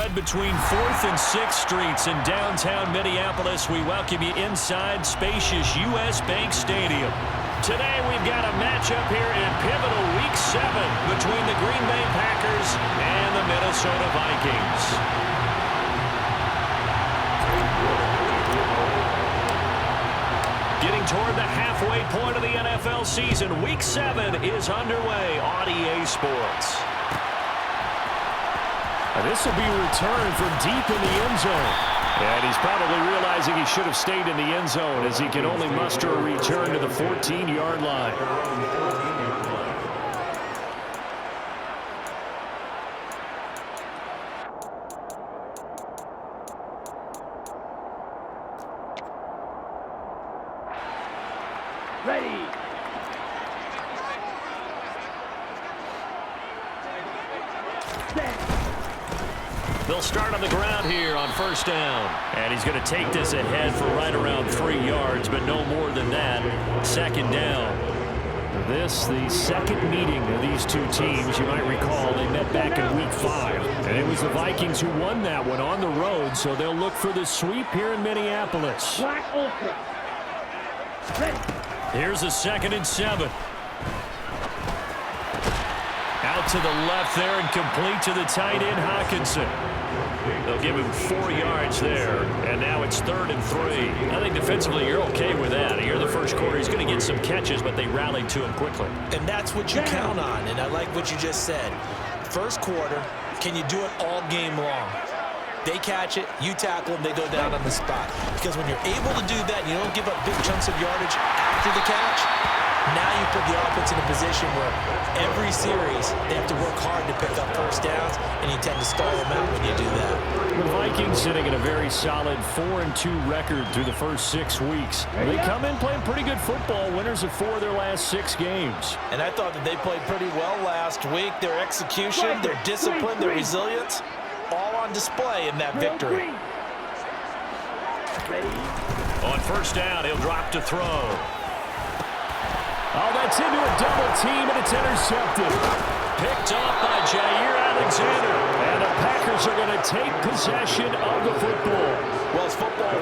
spread between 4th and 6th Streets in downtown Minneapolis. We welcome you inside spacious U.S. Bank Stadium. Today we've got a matchup here in pivotal Week 7 between the Green Bay Packers and the Minnesota Vikings. Getting toward the halfway point of the NFL season, Week 7 is underway on EA Sports. This will be a return from deep in the end zone. And he's probably realizing he should have stayed in the end zone as he can only muster a return to the 14-yard line. Ready. They'll start on the ground here on first down. And he's going to take this ahead for right around 3 yards, but no more than that. Second down. This, the second meeting of these two teams. You might recall they met back in Week 5. And it was the Vikings who won that one on the road, so they'll look for the sweep here in Minneapolis. Black open. Ready. Here's a 2nd and 7. Out to the left there and complete to the tight end, Hawkinson. They'll give him 4 yards there, and now it's 3rd and 3. I think defensively you're okay with that. Here in the first quarter, he's going to get some catches, but they rallied to him quickly. And that's what you count on, and I like what you just said. First quarter, can you do it all game long? They catch it, you tackle them, they go down on the spot. Because when you're able to do that, you don't give up big chunks of yardage after the catch, now you put the offense in a position where every series they have to work hard to pick up first downs, and you tend to stall them out when you do that. The Vikings sitting at a very solid 4-2 record through the first 6 weeks. They come in playing pretty good football, winners of 4 of their last 6 games. And I thought that they played pretty well last week. Their execution, their discipline, their resilience, all on display in that victory. On first down, he'll drop to throw. Oh, that's into a double team, and it's intercepted. Picked off by Jair Alexander. And the Packers are going to take possession of the football. Well, it's football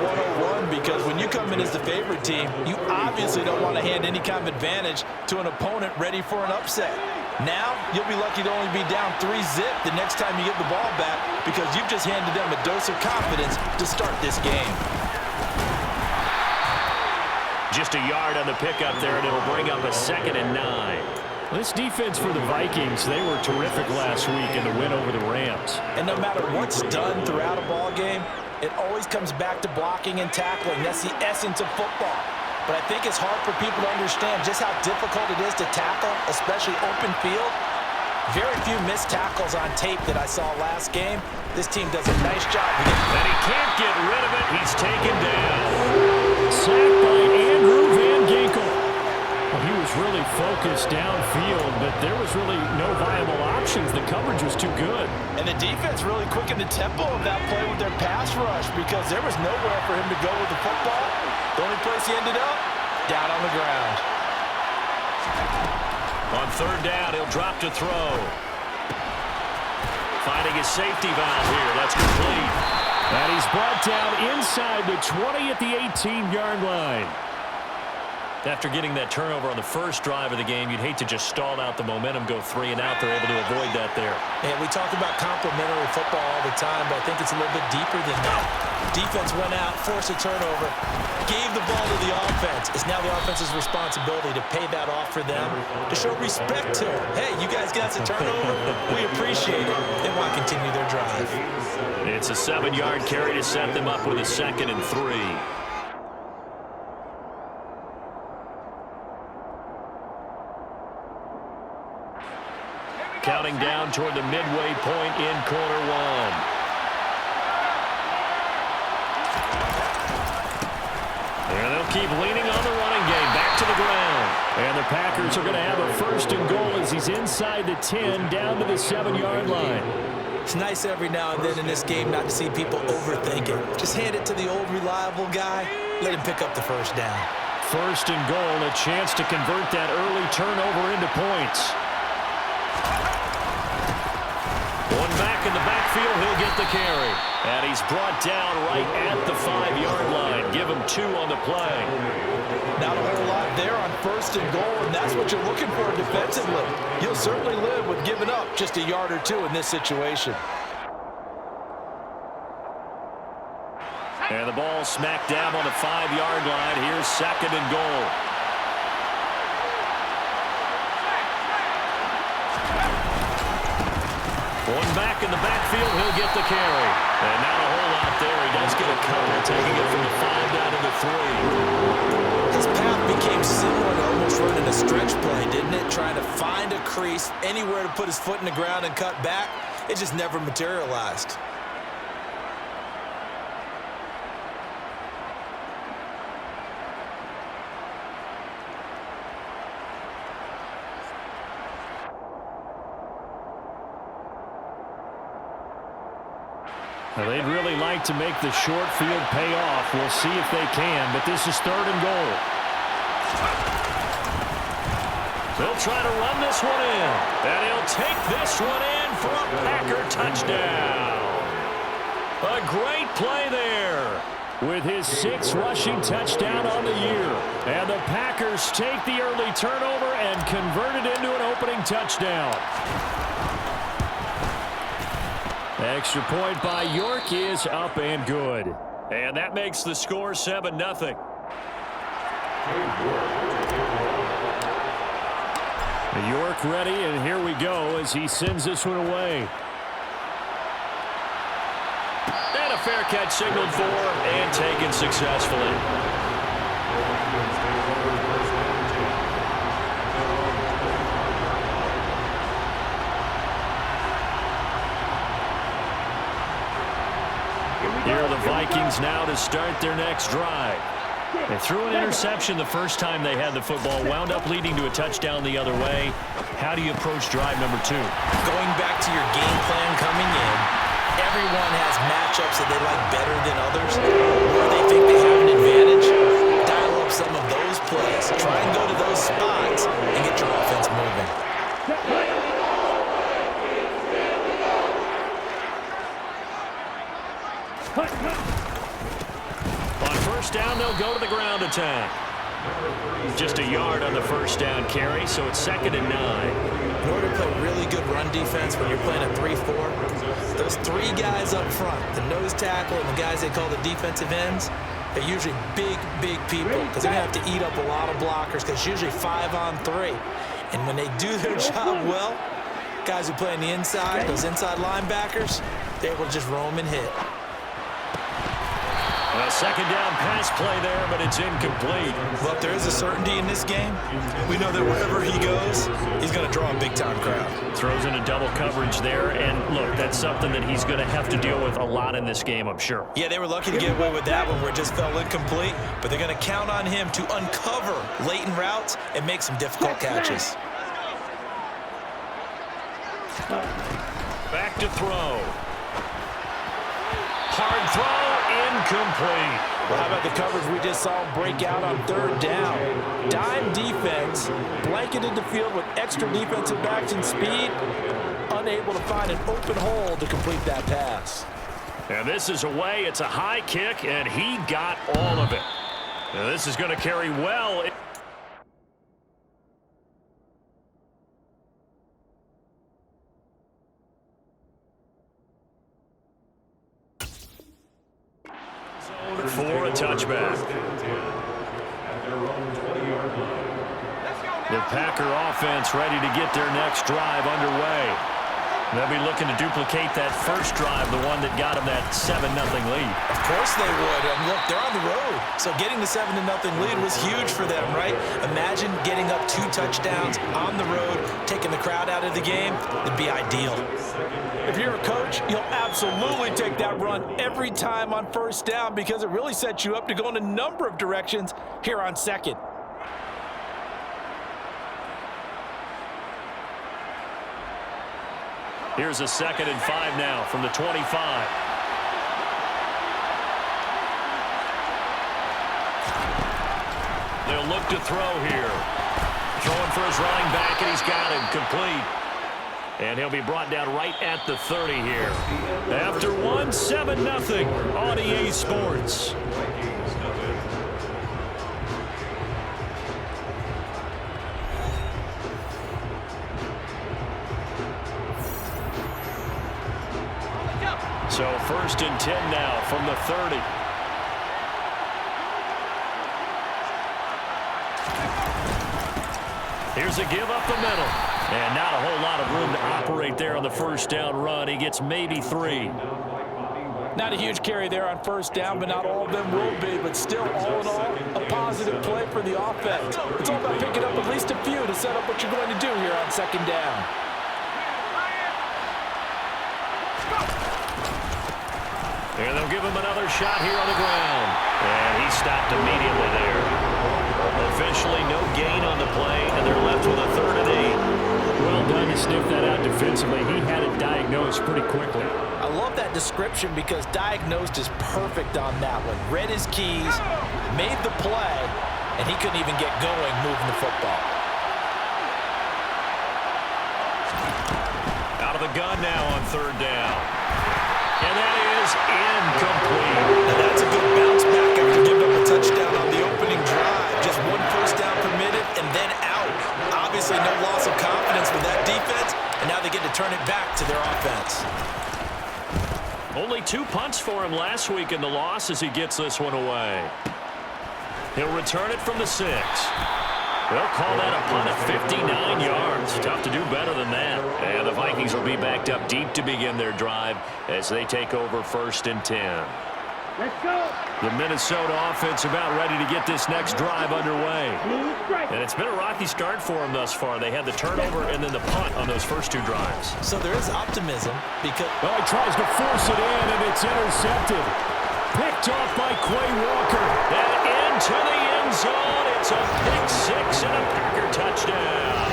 101 because when you come in as the favorite team, you obviously don't want to hand any kind of advantage to an opponent ready for an upset. Now, you'll be lucky to only be down 3-0 the next time you get the ball back because you've just handed them a dose of confidence to start this game. Just a yard on the pickup there, and it'll bring up a 2nd and 9. This defense for the Vikings, they were terrific last week in the win over the Rams. And no matter what's done throughout a ball game, it always comes back to blocking and tackling. That's the essence of football. But I think it's hard for people to understand just how difficult it is to tackle, especially open field. Very few missed tackles on tape that I saw last game. This team does a nice job. And he can't get rid of it. He's taken down. Sacked by Andrew Van Ginkel. Well, he was really focused downfield, but there was really no viable options. The coverage was too good. And the defense really quickened the tempo of that play with their pass rush because there was nowhere for him to go with the football. The only place he ended up, down on the ground. On third down, he'll drop to throw. Finding his safety valve here. That's complete. And he's brought down inside the 20 at the 18-yard line. After getting that turnover on the first drive of the game, you'd hate to just stall out the momentum, go 3 and out. They're able to avoid that there. And we talk about complementary football all the time, but I think it's a little bit deeper than that. Defense went out, forced a turnover, gave the ball to the offense. It's now the offense's responsibility to pay that off for them, to show respect to them. Hey, you guys got a turnover? We appreciate it. They want to continue their drive. It's a 7-yard carry to set them up with a 2nd and 3. Counting down toward the midway point in quarter 1. And they'll keep leaning on the running game. Back to the ground. And the Packers are going to have a 1st and goal as he's inside the 10, down to the 7-yard line. It's nice every now and then in this game not to see people overthink it. Just hand it to the old reliable guy. Let him pick up the first down. 1st and goal, a chance to convert that early turnover into points. One back in the backfield, he'll get the carry. And he's brought down right at the 5-yard line. Give him 2 on the play. Not a whole lot there on 1st and goal, and that's what you're looking for defensively. You'll certainly live with giving up just a yard or 2 in this situation. And the ball smack dab on the 5-yard line. Here's 2nd and goal. One back in the backfield, he'll get the carry. And not a whole lot there. He does get a couple, taking it from the 5 down to the 3. His path became similar to almost running a stretch play, didn't it? Trying to find a crease, anywhere to put his foot in the ground and cut back. It just never materialized. Well, they'd really like to make the short field pay off. We'll see if they can, but this is 3rd and goal. They'll try to run this one in, and he'll take this one in for a Packer touchdown. A great play there. With his 6th rushing touchdown on the year. And the Packers take the early turnover and convert it into an opening touchdown. Extra point by York is up and good. And that makes the score 7-0. York ready, and here we go as he sends this one away. And a fair catch signaled for and taken successfully. Here are the Vikings now to start their next drive. They threw an interception the first time they had the football, wound up leading to a touchdown the other way. How do you approach drive number 2? Going back to your game plan coming in, everyone has matchups that they like better than others, where they think they have an advantage. Dial up some of those plays. Try and go to those spots and get your offense moving. On 1st down, they'll go to the ground attack. Just a yard on the 1st down carry, so it's 2nd and 9. In order to play really good run defense when you're playing a 3-4, those 3 guys up front, the nose tackle and the guys they call the defensive ends, they're usually big people because they're going to have to eat up a lot of blockers because it's usually 5 on 3. And when they do their job well, guys who play on the inside, those inside linebackers, they're able to just roam and hit. A 2nd down pass play there, but it's incomplete. Well, if there is a certainty in this game, we know that wherever he goes, he's going to draw a big-time crowd. Throws in a double coverage there, and look, that's something that he's going to have to deal with a lot in this game, I'm sure. Yeah, they were lucky to get away with that one where it just fell incomplete, but they're going to count on him to uncover latent routes and make some difficult catches. Back to throw. Hard throw, incomplete. Well, how about the coverage we just saw him break out on 3rd down? Dime defense, blanketed the field with extra defensive backs and speed, unable to find an open hole to complete that pass. And this is away. It's a high kick, and he got all of it. Now, this is going to carry well. For a touchback. The Packer offense ready to get their next drive underway. They'll be looking to duplicate that first drive, the one that got them that 7-0 lead. Of course they would. And look, they're on the road. So getting the 7-0 lead was huge for them, right? Imagine getting up 2 touchdowns on the road, taking the crowd out of the game. It'd be ideal. If you're a coach, you'll absolutely take that run every time on 1st down because it really sets you up to go in a number of directions here on 2nd. Here's a 2nd and 5 now from the 25. They'll look to throw here. Throwing for his running back, and he's got him complete. And he'll be brought down right at the 30 here. After one, 7-0 on EA Sports. So 1st and 10 now from the 30. Here's a give up the middle. And not a whole lot of room to operate there on the first down run. He gets maybe 3. Not a huge carry there on first down, but not all of them will be. But still, all in all, a positive play for the offense. It's all about picking up at least a few to set up what you're going to do here on 2nd down. And they'll give him another shot here on the ground. And he stopped immediately there. Officially no gain on the play, and they're left with a 3rd and 8. Well done to sniff that out defensively. He had it diagnosed pretty quickly. I love that description because diagnosed is perfect on that one. Read his keys, made the play, and he couldn't even get going moving the football. Out of the gun now on 3rd down. And that is incomplete. Now that's a good bounce back after giving up a touchdown on the opening drive. Just 1 first down permitted and then out. Obviously no loss of confidence with that defense, and now they get to turn it back to their offense. Only 2 punts for him last week in the loss as he gets this one away. He'll return it from the 6. They'll call that a punt of 59 yards. Tough to do better than that. And the Vikings will be backed up deep to begin their drive as they take over 1st and 10. Let's go. The Minnesota offense about ready to get this next drive underway. And it's been a rocky start for them thus far. They had the turnover and then the punt on those first 2 drives. So there is optimism because... Well, he tries to force it in, and it's intercepted. Picked off by Quay Walker. And into the end zone. It's a pick 6 and a Packer touchdown.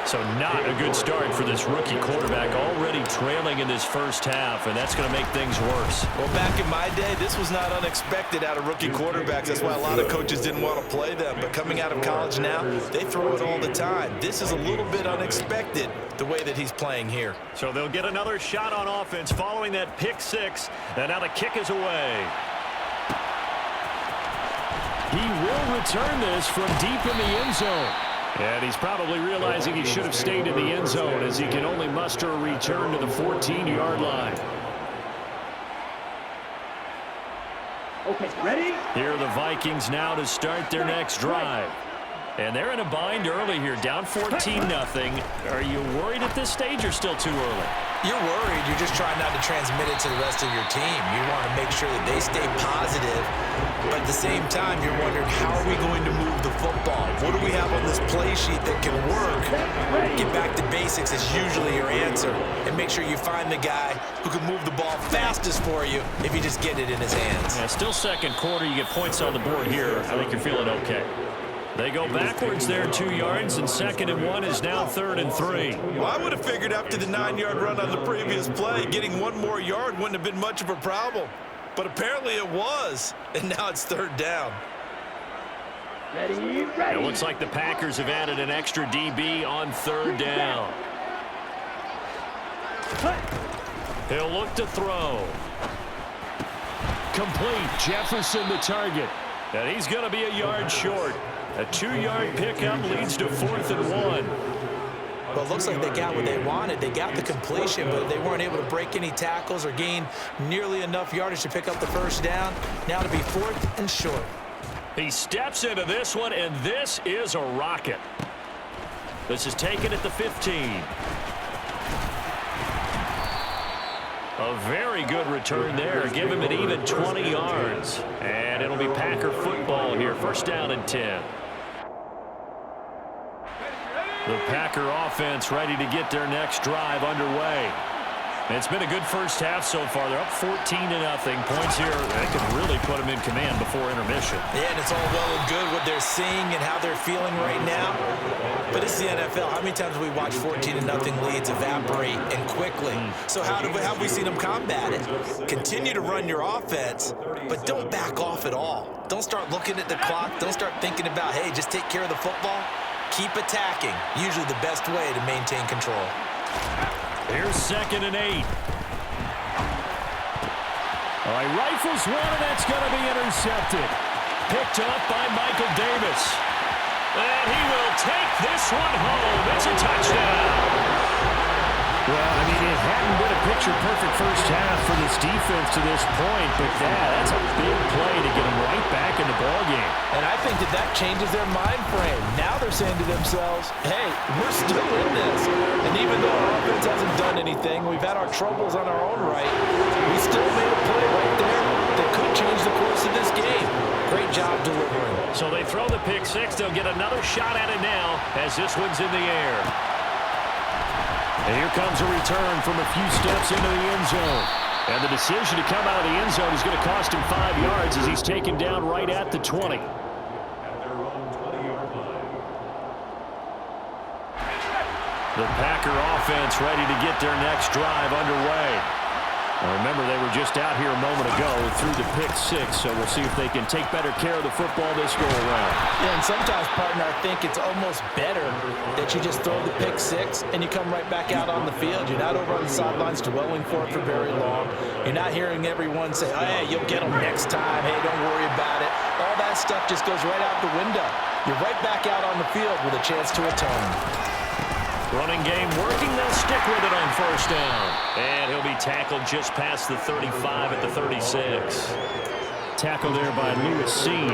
So not a good start for this rookie quarterback, already trailing in this first half, and that's going to make things worse. Well, back in my day, this was not unexpected out of rookie quarterbacks. That's why a lot of coaches didn't want to play them. But coming out of college now, they throw it all the time. This is a little bit unexpected, the way that he's playing here. So they'll get another shot on offense following that pick 6, and now the kick is away. He will return this from deep in the end zone. And he's probably realizing he should have stayed in the end zone as he can only muster a return to the 14-yard line. Okay, ready? Here are the Vikings now to start their next drive. And they're in a bind early here, down 14-0. Are you worried at this stage or still too early? You're worried. You're just trying not to transmit it to the rest of your team. You want to make sure that they stay positive. But at the same time, you're wondering, how are we going to move the football? What do we have on this play sheet that can work? Get back to basics is usually your answer. And make sure you find the guy who can move the ball fastest for you if you just get it in his hands. Yeah, still second quarter. You get points on the board here. I think you're feeling okay. They go backwards there 2 yards, and 2nd and 1 is now 3rd and 3. Well, I would have figured after the 9-yard run on the previous play, getting 1 more yard wouldn't have been much of a problem. But apparently it was, and now it's 3rd down. Ready, It ready. looks like the Packers have added an extra DB on 3rd down. He'll look to throw. Complete. Jefferson the target. And he's going to be a yard short. A 2-yard pickup leads to 4th and 1. Well, it looks like they got what they wanted. They got the completion, but they weren't able to break any tackles or gain nearly enough yardage to pick up the first down. Now to be 4th and short. He steps into this one, and this is a rocket. This is taken at the 15. A very good return there. Give him an even 20 yards. And it'll be Packer football here. 1st down and 10. The Packer offense ready to get their next drive underway. And it's been a good first half so far. They're up 14-0. Points here, they could really put them in command before intermission. Yeah, and it's all well and good what they're seeing and how they're feeling right now. But it's the NFL. How many times have we watched 14-0 leads evaporate and quickly? So how have we seen them combat it? Continue to run your offense, but don't back off at all. Don't start looking at the clock. Don't start thinking about, hey, just take care of the football. Keep attacking. Usually the best way to maintain control. Here's 2nd and 8. All right, rifles one, and that's going to be intercepted. Picked up by Michael Davis. And he will take this one home. It's a touchdown. Well, I mean, it hadn't been a picture-perfect first half for this defense to this point, but that's a big play to get them right back in the ballgame. And I think that changes their mind frame. Now they're saying to themselves, hey, we're still in this. And even though our offense hasn't done anything, we've had our troubles on our own right, we still made a play right there that could change the course of this game. Great job delivering. So they throw the pick six. They'll get another shot at it now as this one's in the air. And here comes a return from a few steps into the end zone. And the decision to come out of the end zone is going to cost him 5 yards as he's taken down right at the 20. The Packer offense ready to get their next drive underway. Now remember, they were just out here a moment ago through the pick six, so we'll see if they can take better care of the football this go-around. Yeah, and sometimes, partner, I think it's almost better that you just throw the pick six and you come right back out on the field. You're not over on the sidelines dwelling for it for very long. You're not hearing everyone say, oh, hey, you'll get them next time. Hey, don't worry about it. All that stuff just goes right out the window. You're right back out on the field with a chance to atone. Running game working. They'll stick with it on first down. And he'll be tackled just past the 35 at the 36. Tackle there by Lewis Seen.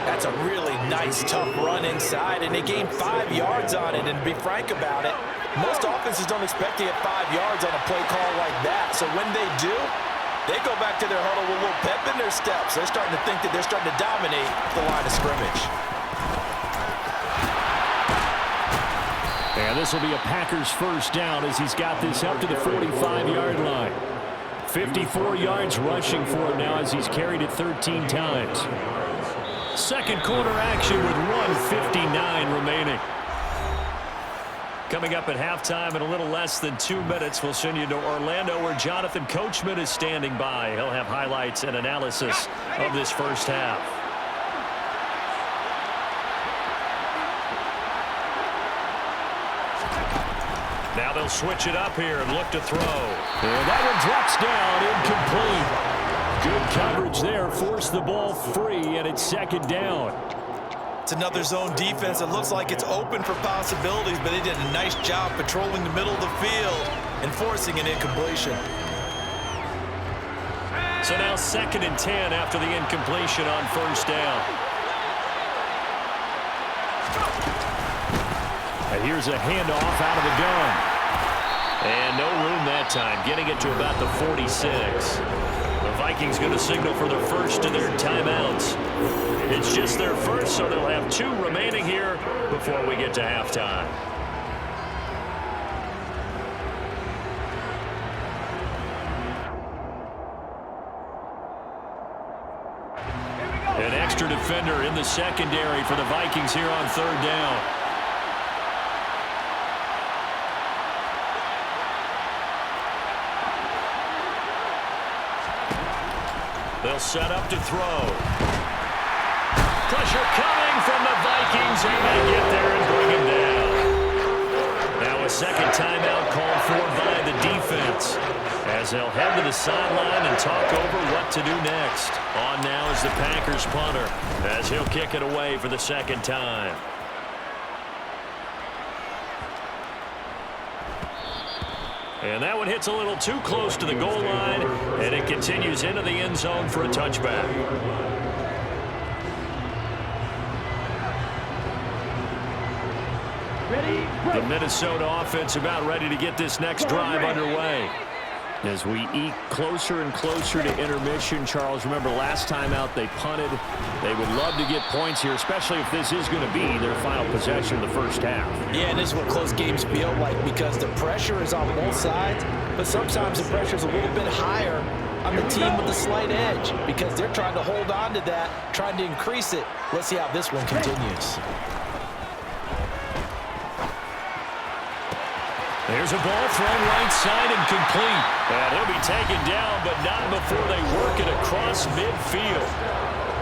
That's a really nice, tough run inside, and they gained 5 yards on it. And to be frank about it, most offenses don't expect to get 5 yards on a play call like that. So when they do, they go back to their huddle with a little pep in their steps. They're starting to think that they're starting to dominate the line of scrimmage. And this will be a Packers first down as he's got this up to the 45-yard line. 54 yards rushing for him now as he's carried it 13 times. Second quarter action with 1:59 remaining. Coming up at halftime in a little less than 2 minutes, we'll send you to Orlando where Jonathan Coachman is standing by. He'll have highlights and analysis of this first half. Now they'll switch it up here and look to throw. And that one drops down, incomplete. Good coverage there, forced the ball free, and it's second down. It's another zone defense. It looks like it's open for possibilities, but they did a nice job patrolling the middle of the field and forcing an incompletion. So now 2nd and 10 after the incompletion on first down. And here's a handoff out of the gun. And no room that time, getting it to about the 46. The Vikings going to signal for the first of their timeouts. It's just their first, so they'll have 2 remaining here before we get to halftime. An extra defender in the secondary for the Vikings here on third down. They'll set up to throw. Pressure coming from the Vikings, and they get there and bring him down. Now a second timeout called for by the defense as they'll head to the sideline and talk over what to do next. On now is the Packers punter as he'll kick it away for the second time. And that one hits a little too close to the goal line, and it continues into the end zone for a touchback. The Minnesota offense about ready to get this next drive underway. As we eke closer and closer to intermission, Charles, remember last time out they punted. They would love to get points here, especially if this is going to be their final possession of the first half. Yeah, and this is what close games feel like because the pressure is on both sides, but sometimes the pressure is a little bit higher on the team with the slight edge because they're trying to hold on to that, trying to increase it. Let's see how this one continues. There's a ball thrown right side and complete. And he'll be taken down, but not before they work it across midfield.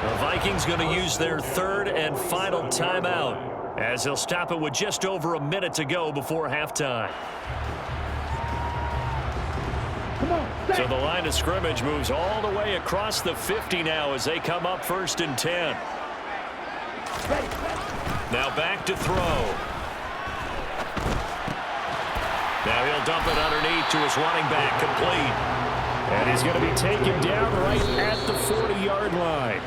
The Vikings going to use their third and final timeout as they'll stop it with just over a minute to go before halftime. So the line of scrimmage moves all the way across the 50 now as they come up 1st and 10. Now back to throw. Now he'll dump it underneath to his running back, complete. And he's going to be taken down right at the 40-yard line.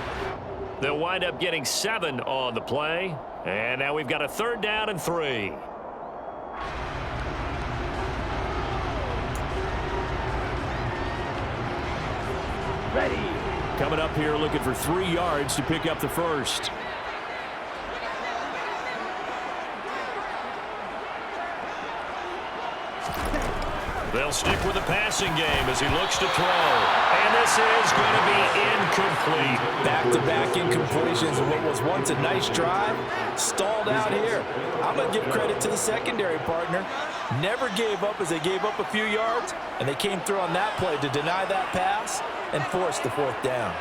They'll wind up getting 7 on the play. And now we've got a 3rd down and 3. Ready. Coming up here looking for 3 yards to pick up the first. They'll stick with the passing game as he looks to throw. And this is going to be incomplete. Back-to-back incompletions of what was once a nice drive. Stalled out here. I'm going to give credit to the secondary partner. Never gave up as they gave up a few yards. And they came through on that play to deny that pass and force the 4th down.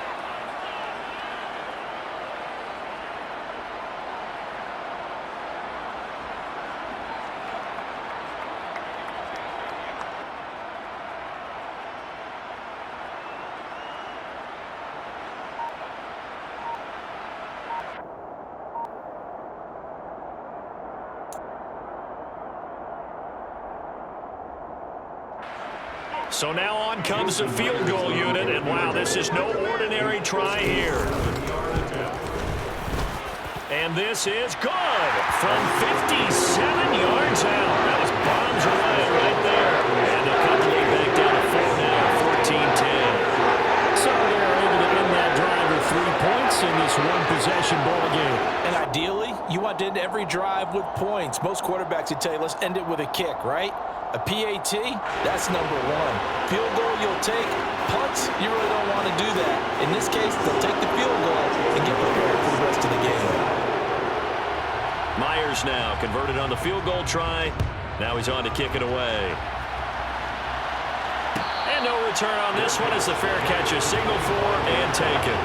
So now on comes the field goal unit, and wow, this is no ordinary try here. And this is good from 57 yards out. That was bombs away right there. And they'll cut the lead back down to 4 now, 14-10. So they're able to end that drive with 3 points in this one-possession ball game. And ideally, you want to end every drive with points. Most quarterbacks would tell you, let's end it with a kick, right? A PAT, that's number 1. Field goal you'll take. Punts, you really don't want to do that. In this case, they'll take the field goal and get prepared for the rest of the game. Myers now converted on the field goal try. Now he's on to kick it away. And no return on this one as the fair catch is signaled for and taken.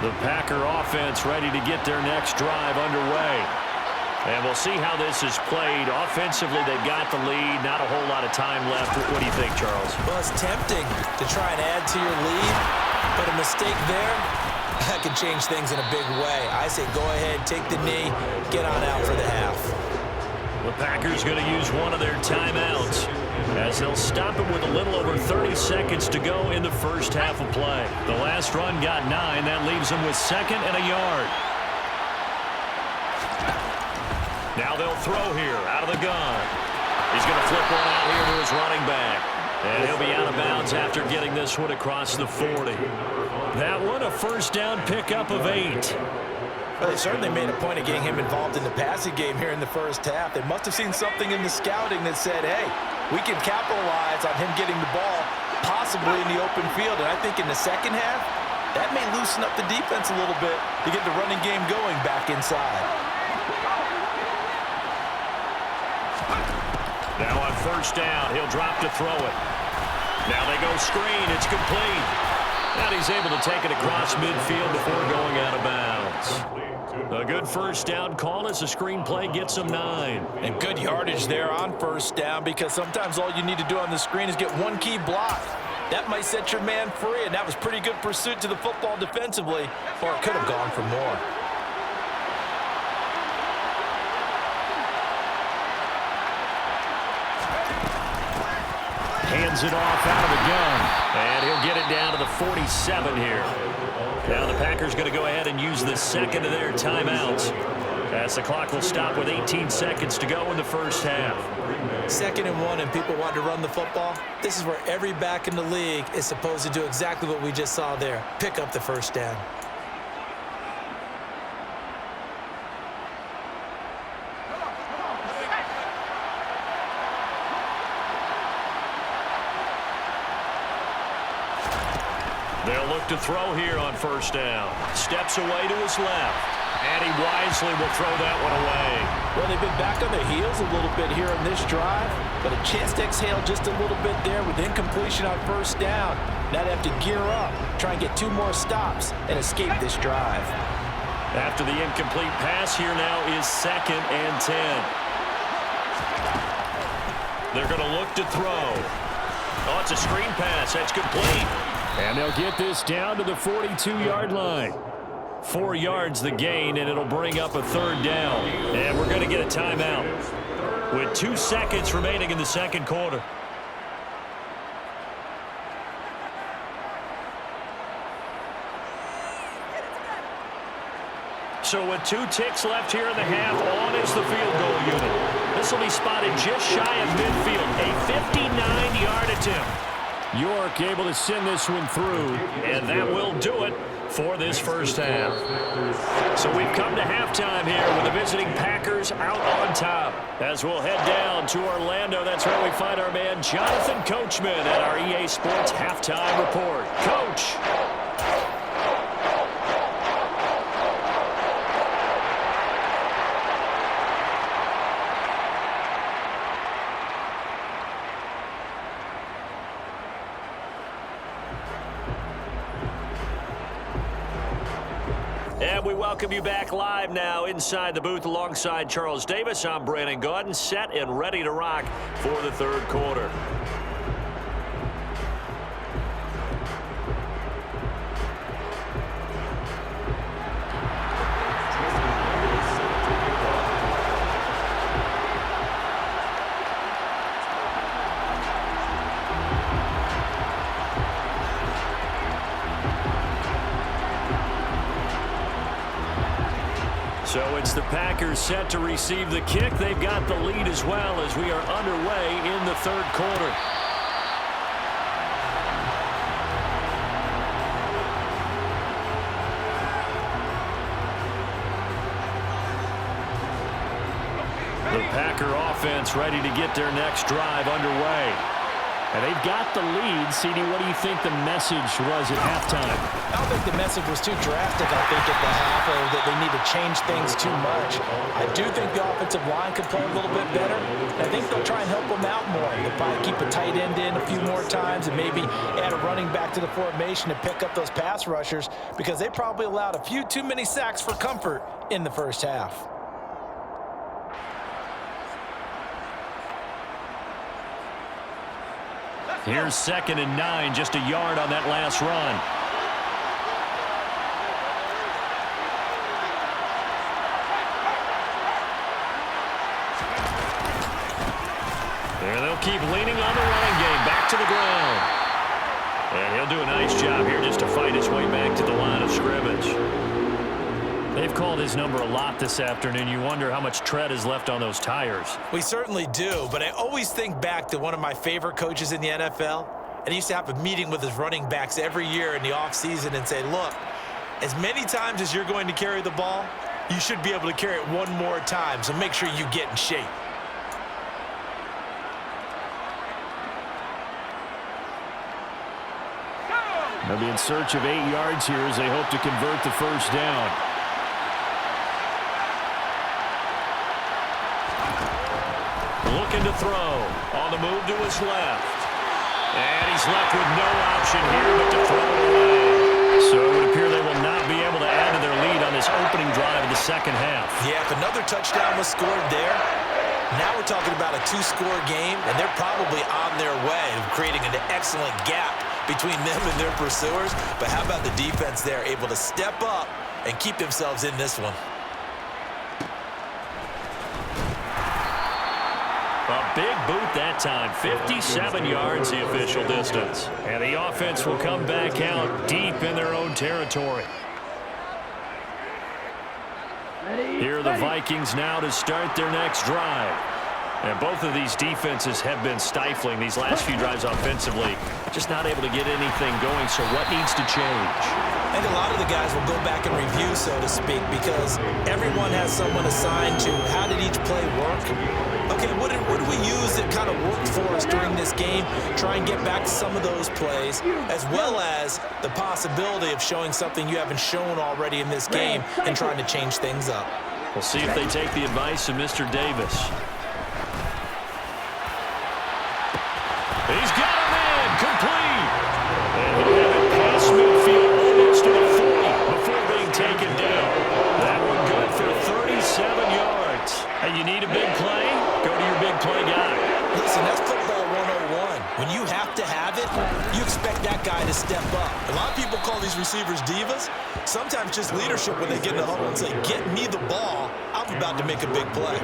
The Packer offense ready to get their next drive underway. And we'll see how this is played. Offensively, they've got the lead. Not a whole lot of time left. What do you think, Charles? Well, it's tempting to try and add to your lead, but a mistake there, that can change things in a big way. I say go ahead, take the knee, get on out for the half. The Packers going to use one of their timeouts as they'll stop it with a little over 30 seconds to go in the first half of play. The last run got 9. That leaves them with 2nd and a yard. Now they'll throw here out of the gun. He's going to flip one out here to his running back. And he'll be out of bounds after getting this one across the 40. That one a first down pickup of 8. Well, they certainly made a point of getting him involved in the passing game here in the first half. They must have seen something in the scouting that said, hey, we can capitalize on him getting the ball possibly in the open field. And I think in the second half, that may loosen up the defense a little bit to get the running game going back inside. Now on first down, he'll drop to throw it. Now they go screen. It's complete. And he's able to take it across midfield before going out of bounds. A good first down call as the screenplay gets him 9. And good yardage there on first down, because sometimes all you need to do on the screen is get one key block. That might set your man free, and that was pretty good pursuit to the football defensively, or it could have gone for more. Hands it off out of the gun. And he'll get it down to the 47 here. Now the Packers going to go ahead and use the second of their timeouts, as the clock will stop with 18 seconds to go in the first half. 2nd and 1, and people want to run the football. This is where every back in the league is supposed to do exactly what we just saw there. Pick up the first down. They'll look to throw here on first down. Steps away to his left. And he wisely will throw that one away. Well, they've been back on their heels a little bit here on this drive, but a chance to exhale just a little bit there with incompletion on first down. Now they have to gear up, try and get 2 more stops, and escape this drive. After the incomplete pass, here now is 2nd and 10. They're going to look to throw. Oh, it's a screen pass. That's complete. And they'll get this down to the 42-yard line. 4 yards the gain, and it'll bring up a 3rd down. And we're going to get a timeout with 2 seconds remaining in the second quarter. So with 2 ticks left here in the half, on is the field goal unit. This will be spotted just shy of midfield, a 59-yard attempt. York able to send this one through, and that will do it for this first half. So we've come to halftime here with the visiting Packers out on top. As we'll head down to Orlando, that's where we find our man Jonathan Coachman at our EA Sports Halftime Report. Coach. And we welcome you back live now inside the booth alongside Charles Davis. I'm Brandon Gaudin, set and ready to rock for the third quarter. So it's the Packers set to receive the kick. They've got the lead as well as we are underway in the third quarter. The Packer offense ready to get their next drive underway. and they've got the lead. CD, what do you think the message was at halftime? I don't think the message was too drastic, I think, at the half, or that they need to change things too much. I do think the offensive line could play a little bit better. I think they'll try and help them out more. They'll probably keep a tight end in a few more times and maybe add a running back to the formation to pick up those pass rushers, because they probably allowed a few too many sacks for comfort in the first half. Here's 2nd and 9, just a yard on that last run. And they'll keep leaning on the running game, back to the ground. And he'll do a nice job here just to fight his way back to the line of scrimmage. They've called his number a lot this afternoon. You wonder how much tread is left on those tires. We certainly do, but I always think back to one of my favorite coaches in the NFL, and he used to have a meeting with his running backs every year in the offseason and say, look, as many times as you're going to carry the ball, you should be able to carry it one more time, so make sure you get in shape. They'll be in search of 8 yards here as they hope to convert the first down. Looking to throw. On the move to his left. And he's left with no option here but to throw it away. So it would appear they will not be able to add to their lead on this opening drive of the second half. Yeah, if another touchdown was scored there, now we're talking about a 2-score game, and they're probably on their way of creating an excellent gap between them and their pursuers. But how about the defense there, able to step up and keep themselves in this one? A big boot that time, 57 yards the official distance. And the offense will come back out deep in their own territory. Here are the Vikings now to start their next drive. And both of these defenses have been stifling these last few drives offensively. Just not able to get anything going, so what needs to change? I think a lot of the guys will go back and review, so to speak, because everyone has someone assigned to how did each play work. Okay, what did we use that kind of worked for us during this game? Try and get back to some of those plays, as well as the possibility of showing something you haven't shown already in this game and trying to change things up. We'll see if they take the advice of Mr. Davis. He's got a man complete. And he'll have it past midfield almost to the 40 before being taken down. That one good for 37 yards. Hey, you need a big play? Go to your big play guy. Listen, that's football 101. When you have to have it, you expect that guy to step up. A lot of people call these receivers divas. Sometimes just leadership when they get in the huddle and say, get me the ball. I'm about to make a big play.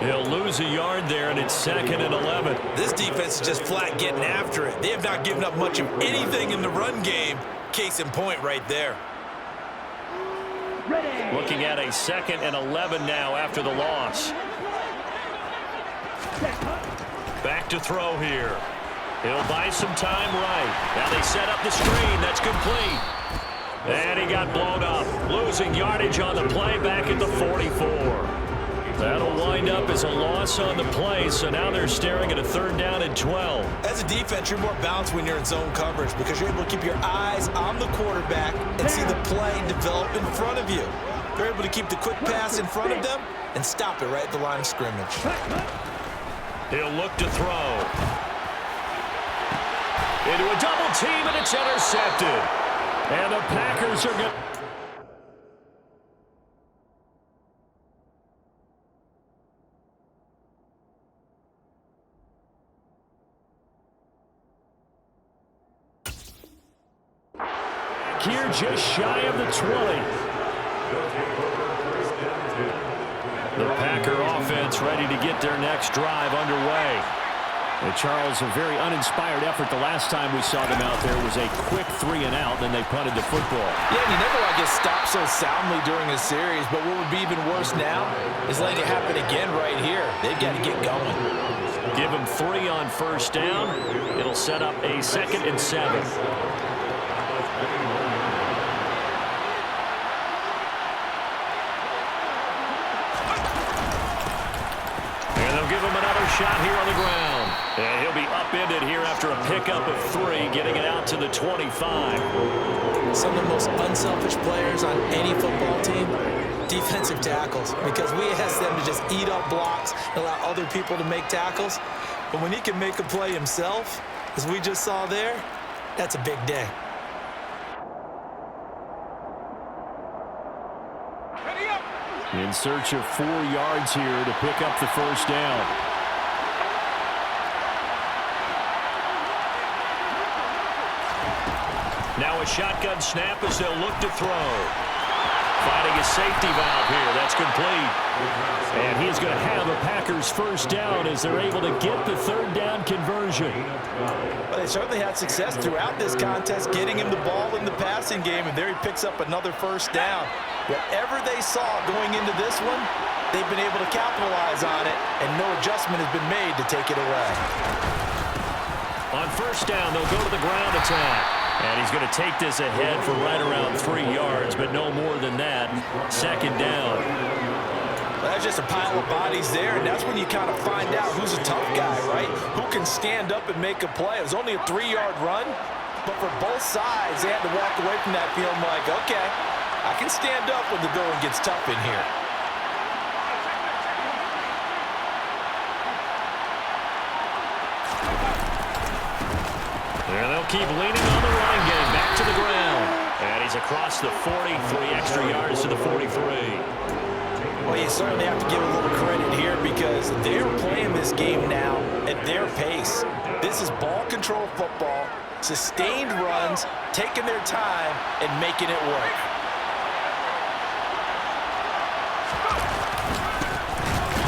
He'll lose a yard there, and it's 2nd and 11. This defense is just flat getting after it. They have not given up much of anything in the run game. Case in point right there. Looking at a 2nd and 11 now after the loss. Back to throw here. He'll buy some time right. Now they set up the screen. That's complete. And he got blown up. Losing yardage on the play back at the 44. That'll wind up as a loss on the play, so now they're staring at a 3rd down and 12. As a defense, you're more balanced when you're in zone coverage because you're able to keep your eyes on the quarterback and see the play develop in front of you. They're able to keep the quick pass in front of them and stop it right at the line of scrimmage. He'll look to throw. Into a double team, and it's intercepted. And the Packers are going. Here just shy of the 20. The Packer offense ready to get their next drive underway. And Charles, a very uninspired effort the last time we saw them out there was a quick 3 and out, then they punted the football. Yeah, and you never want to get stopped so soundly during a series, but what would be even worse now is letting it happen again right here. They've got to get going. Give them 3 on 1st down. It'll set up a 2nd and 7. Give him another shot here on the ground. And he'll be upended here after a pickup of 3, getting it out to the 25. Some of the most unselfish players on any football team, defensive tackles, because we ask them to just eat up blocks and allow other people to make tackles. But when he can make a play himself, as we just saw there, that's a big day. In search of 4 yards here to pick up the 1st down. Now a shotgun snap as they'll look to throw. Finding a safety valve here. That's complete. And he's going to have a Packers 1st down as they're able to get the 3rd down conversion. Well, they certainly had success throughout this contest, getting him the ball in the passing game, and there he picks up another 1st down. Whatever they saw going into this one, they've been able to capitalize on it, and no adjustment has been made to take it away. On 1st down, they'll go to the ground attack. And he's going to take this ahead for right around 3 yards, but no more than that. 2nd down. Well, that's just a pile of bodies there, and that's when you kind of find out who's a tough guy, right? Who can stand up and make a play. It was only a 3-yard run, but for both sides, they had to walk away from that feeling like, okay, I can stand up when the going gets tough in here. And they'll keep leaning on the running game. Back to the ground. And he's across the 40, 3 extra yards to the 43. Well, you certainly have to give a little credit here because they're playing this game now at their pace. This is ball control football, sustained runs, taking their time, and making it work.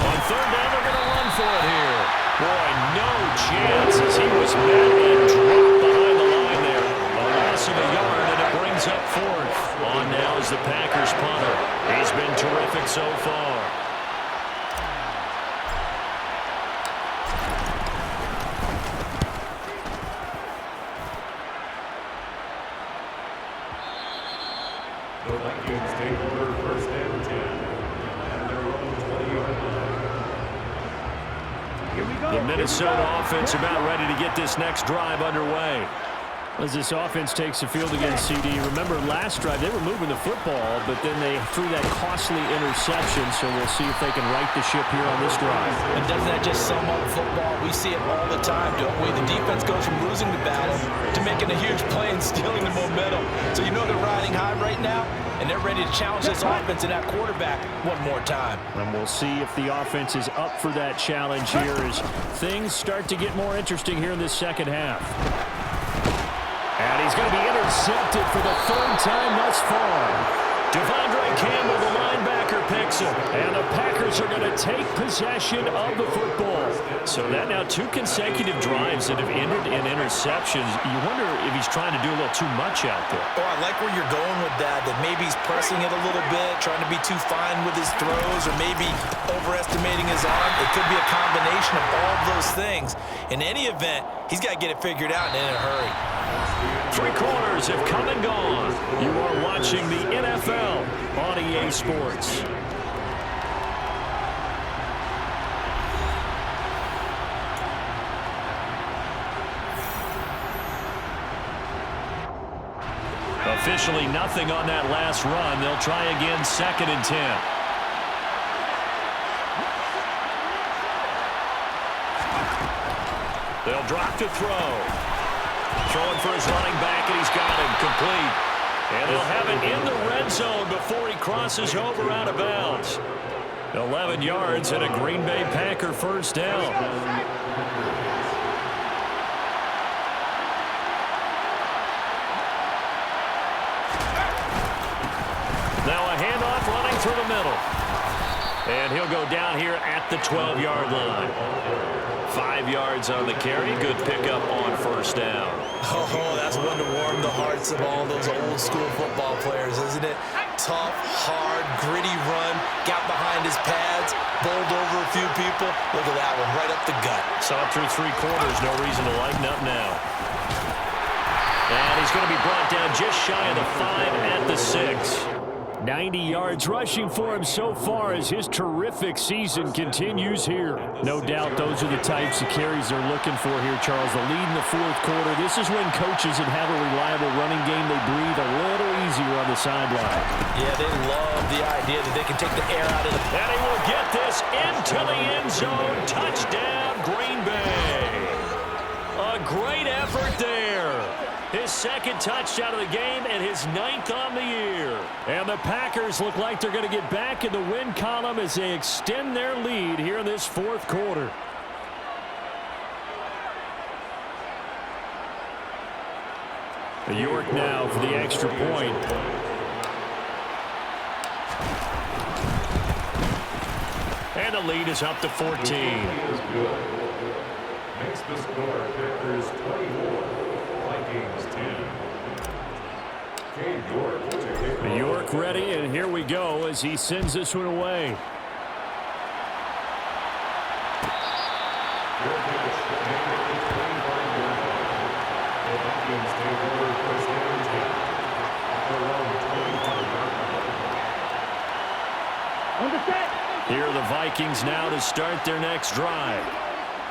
On 3rd down, they're going to run for it here. Boy, no chance as he was met and dropped behind the line there. A loss of a yard, and it brings up 4th. On now is the Packers punter. He's been terrific so far. The Vikings take over first and 10 at their own 20-yard line. Here we go. The Minnesota offense about ready to get this next drive underway. As this offense takes the field against CD, remember last drive they were moving the football, but then they threw that costly interception, so we'll see if they can right the ship here on this drive. And doesn't that just sum up football? We see it all the time, don't we? The defense goes from losing the battle to making a huge play and stealing the momentum. So you know they're riding high right now, and they're ready to challenge this offense and that quarterback one more time. And we'll see if the offense is up for that challenge here as things start to get more interesting here in this second half. And he's going to be intercepted for the third time thus far. Devondre Campbell, the linebacker, picks him. And the Packers are going to take possession of the football. So that now 2 consecutive drives that have ended in interceptions. You wonder if he's trying to do a little too much out there. Oh, I like where you're going with that maybe he's pressing it a little bit, trying to be too fine with his throws, or maybe overestimating his arm. It could be a combination of all of those things. In any event, he's got to get it figured out and in a hurry. 3 quarters have come and gone. You are watching the NFL on EA Sports. Officially nothing on that last run. They'll try again, 2nd and 10. They'll drop to throw. Throwing for his running back, and he's got him complete. And they'll have it in the red zone before he crosses over out of bounds. 11 yards and a Green Bay Packer first down. Now a handoff running through the middle. And he'll go down here at the 12-yard line. 5 yards on the carry. Good pickup on first down. Oh, that's one to warm the hearts of all those old-school football players, isn't it? Tough, hard, gritty run. Got behind his pads, bowled over a few people. Look at that one, right up the gut. Saw it through 3 quarters. No reason to lighten up now. And he's going to be brought down just shy of the 5 at the 6. 90 yards rushing for him so far as his terrific season continues here. No doubt those are the types of carries they're looking for here, Charles. The lead in the 4th quarter. This is when coaches that have a reliable running game, they breathe a little easier on the sideline. Yeah, they love the idea that they can take the air out of the... And he will get this into the end zone. Touchdown, Green Bay. A great effort there. His 2nd touchdown of the game and his 9th on the year. And the Packers look like they're going to get back in the win column as they extend their lead here in this 4th quarter. York now for the extra point. And the lead is up to 14. Makes the score Packers 24. York ready, and here we go as he sends this one away. Here are the Vikings now to start their next drive.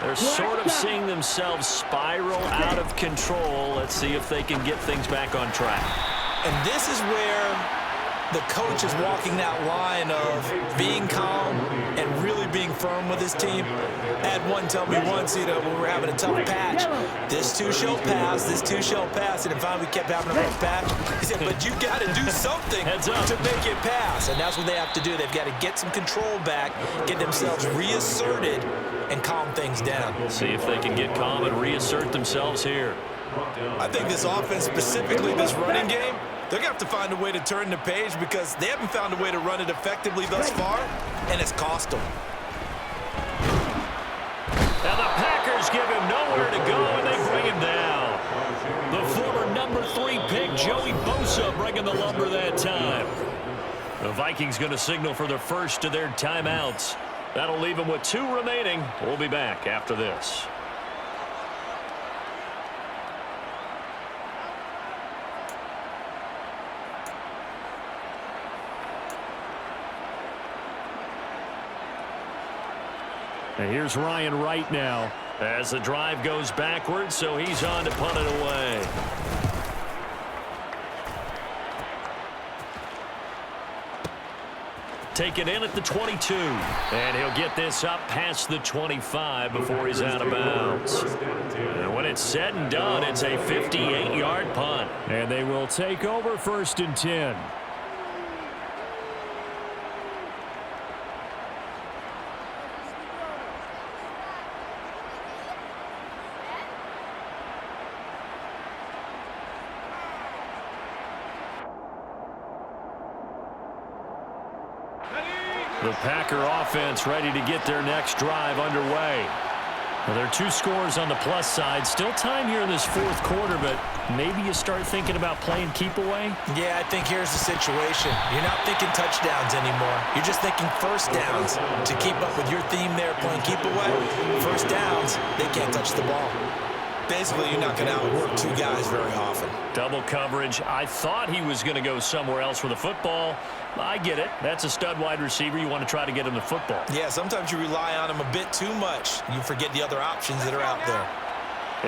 They're sort of seeing themselves spiral out of control. Let's see if they can get things back on track. And this is where the coach is walking that line of being calm and really being firm with his team. I had one tell me once, when we were having a tough patch, this too shall pass, this too shall pass. And finally we kept having a rough patch. He said, but you got to do something to make it pass. And that's what they have to do. They've got to get some control back, get themselves reasserted, and calm things down. See if they can get calm and reassert themselves here. I think this offense, specifically this running game, they're going to have to find a way to turn the page because they haven't found a way to run it effectively thus far, and it's cost them. Now the Packers give him nowhere to go, and they bring him down. The former number 3 pick, Joey Bosa, bringing the lumber that time. The Vikings going to signal for the first of their timeouts. That'll leave them with 2 remaining. We'll be back after this. And here's Ryan Wright now. As the drive goes backwards, so he's on to punt it away. Take it in at the 22. And he'll get this up past the 25 before he's out of bounds. And when it's said and done, it's a 58-yard punt. And they will take over 1st and 10. The Packer offense ready to get their next drive underway. Well, there are 2 scores on the plus side. Still time here in this 4th quarter, but maybe you start thinking about playing keep away? Yeah, I think here's the situation. You're not thinking touchdowns anymore. You're just thinking first downs to keep up with your theme there, playing keep away. First downs, they can't touch the ball. Basically, you're not going to outwork 2 guys very often. Double coverage. I thought he was going to go somewhere else with the football. I get it. That's a stud wide receiver. You want to try to get him the football. Yeah, sometimes you rely on him a bit too much. You forget the other options that are out there.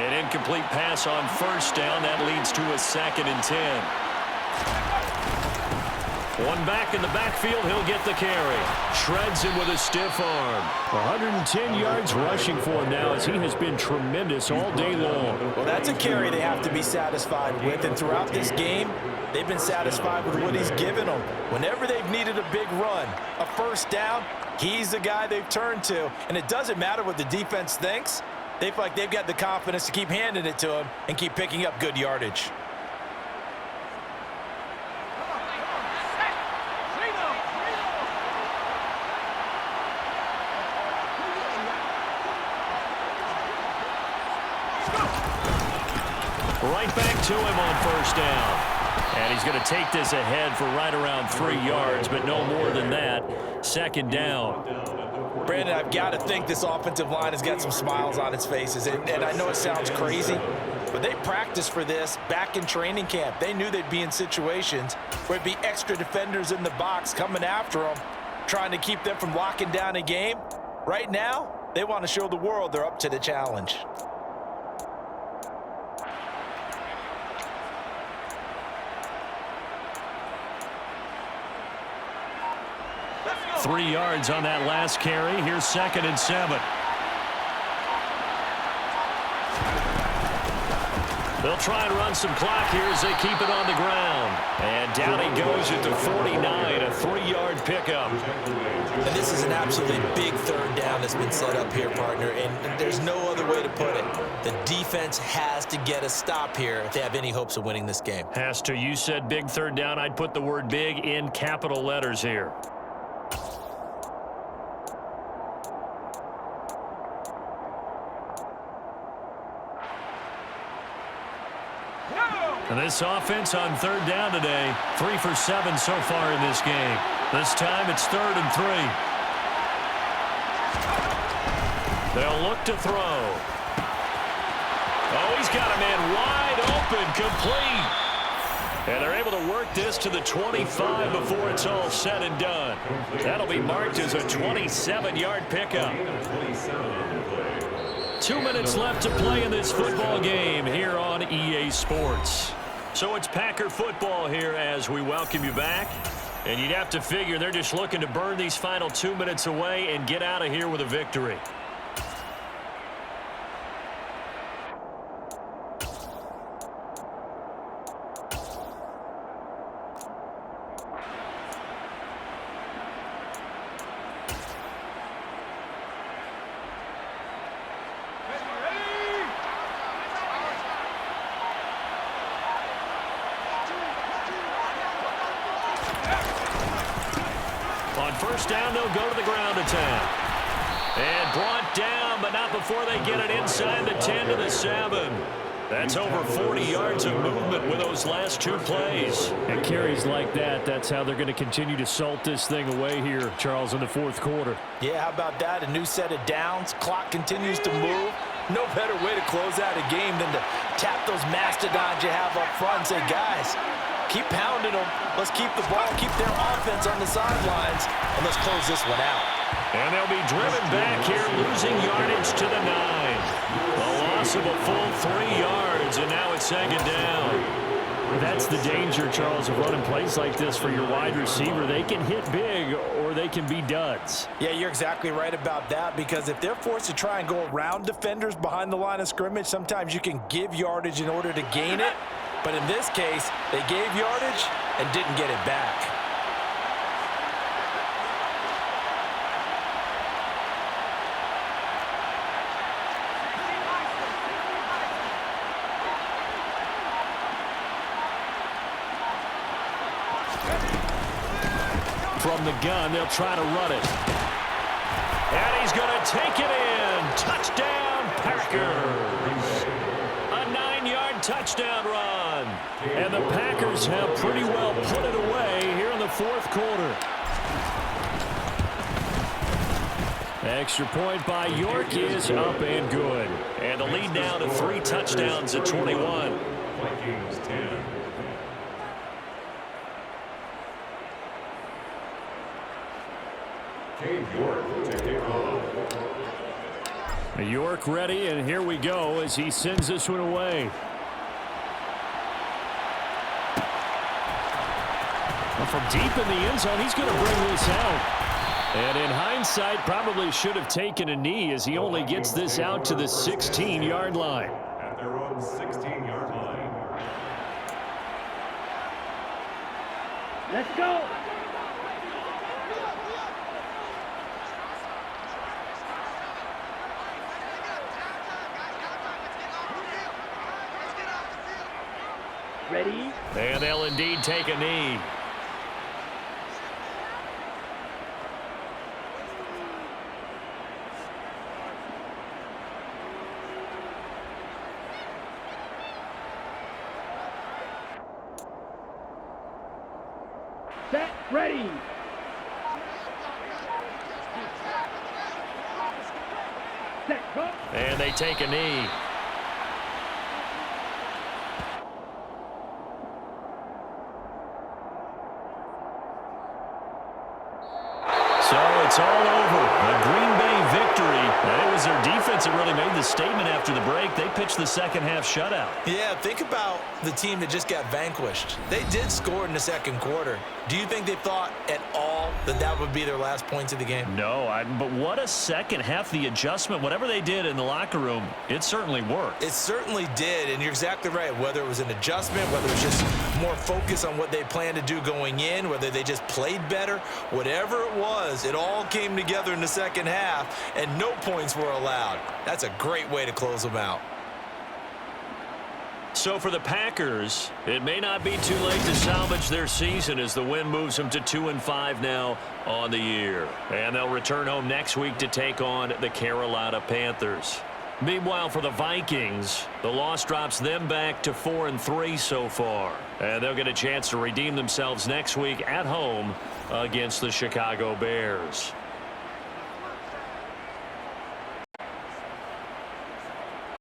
An incomplete pass on 1st down. That leads to a 2nd and 10. One back in the backfield. He'll get the carry. Shreds him with a stiff arm. 110 yards rushing for him now as he has been tremendous all day long. Well, that's a carry they have to be satisfied with. And throughout this game, they've been satisfied with what he's given them. Whenever they've needed a big run, a first down, he's the guy they've turned to. And it doesn't matter what the defense thinks. They feel like they've got the confidence to keep handing it to him and keep picking up good yardage. Right back to him on 1st down. And he's going to take this ahead for right around 3 yards, but no more than that. 2nd down. Brandon, I've got to think this offensive line has got some smiles on its faces. And I know it sounds crazy, but they practiced for this back in training camp. They knew they'd be in situations where it'd be extra defenders in the box coming after them, trying to keep them from locking down a game. Right now, they want to show the world they're up to the challenge. 3 yards on that last carry. Here's 2nd and 7. They'll try and run some clock here as they keep it on the ground. And down he goes at the 49, a 3-yard pickup. And this is an absolutely big 3rd down that's been set up here, partner, and there's no other way to put it. The defense has to get a stop here if they have any hopes of winning this game. Has to. You said big 3rd down. I'd put the word big in capital letters here. And this offense on 3rd down today, 3 for 7 so far in this game. This time it's 3rd and 3. They'll look to throw. Oh, he's got a man wide open, complete. And they're able to work this to the 25 before it's all said and done. That'll be marked as a 27-yard pickup. 2 minutes left to play in this football game here on EA Sports. So it's Packer football here as we welcome you back. And you'd have to figure they're just looking to burn these final 2 minutes away and get out of here with a victory. On 1st down, they'll go to the ground attack. And brought down, but not before they get it inside the 10 to the 7. That's over 40 yards of movement with those last 2 plays. And carries like that, that's how they're going to continue to salt this thing away here, Charles, in the 4th quarter. Yeah, how about that? A new set of downs. Clock continues to move. No better way to close out a game than to tap those mastodons you have up front and say, guys, Keep pounding them. Let's keep the ball, keep their offense on the sidelines, and let's close this one out. And they'll be driven back here, losing yardage to the 9. A loss of a full 3 yards, and now it's second down. That's the danger, Charles, of running plays like this for your wide receiver. They can hit big or they can be duds. Yeah, you're exactly right about that, because if they're forced to try and go around defenders behind the line of scrimmage, sometimes you can give yardage in order to gain it. But in this case, they gave yardage and didn't get it back. From the gun, they'll try to run it. And he's going to take it in. Touchdown, Packers. A 9-yard touchdown run. And the Packers have pretty well put it away here in the fourth quarter. Extra point by York is up and good. And the lead now to 3 touchdowns at 21. Vikings 10. York to kick off. York ready, and here we go as he sends this one away. Well, from deep in the end zone, he's going to bring this out. And in hindsight, probably should have taken a knee as he only gets this out to the 16-yard line. At their own 16-yard line. Let's go. Ready? And they'll indeed take a knee. Set. Ready. Set. Go. And they take a knee. So it's all over. A Green Bay victory. And it was their defense that really made the statement after the break. They pitched the second half shutout. Yeah, think about the team that just got vanquished. They did score in the second quarter. Do you think they thought at all that that would be their last points of the game? No, but what a second half. The adjustment, whatever they did in the locker room, it certainly worked. It certainly did, and you're exactly right. Whether it was an adjustment, whether it was just more focus on what they planned to do going in, whether they just played better, whatever it was, it all came together in the second half, and no points were allowed. That's a great way to close them out. So for the Packers, it may not be too late to salvage their season as the win moves them to 2-5 now on the year. And they'll return home next week to take on the Carolina Panthers. Meanwhile, for the Vikings, the loss drops them back to 4-3 so far. And they'll get a chance to redeem themselves next week at home against the Chicago Bears.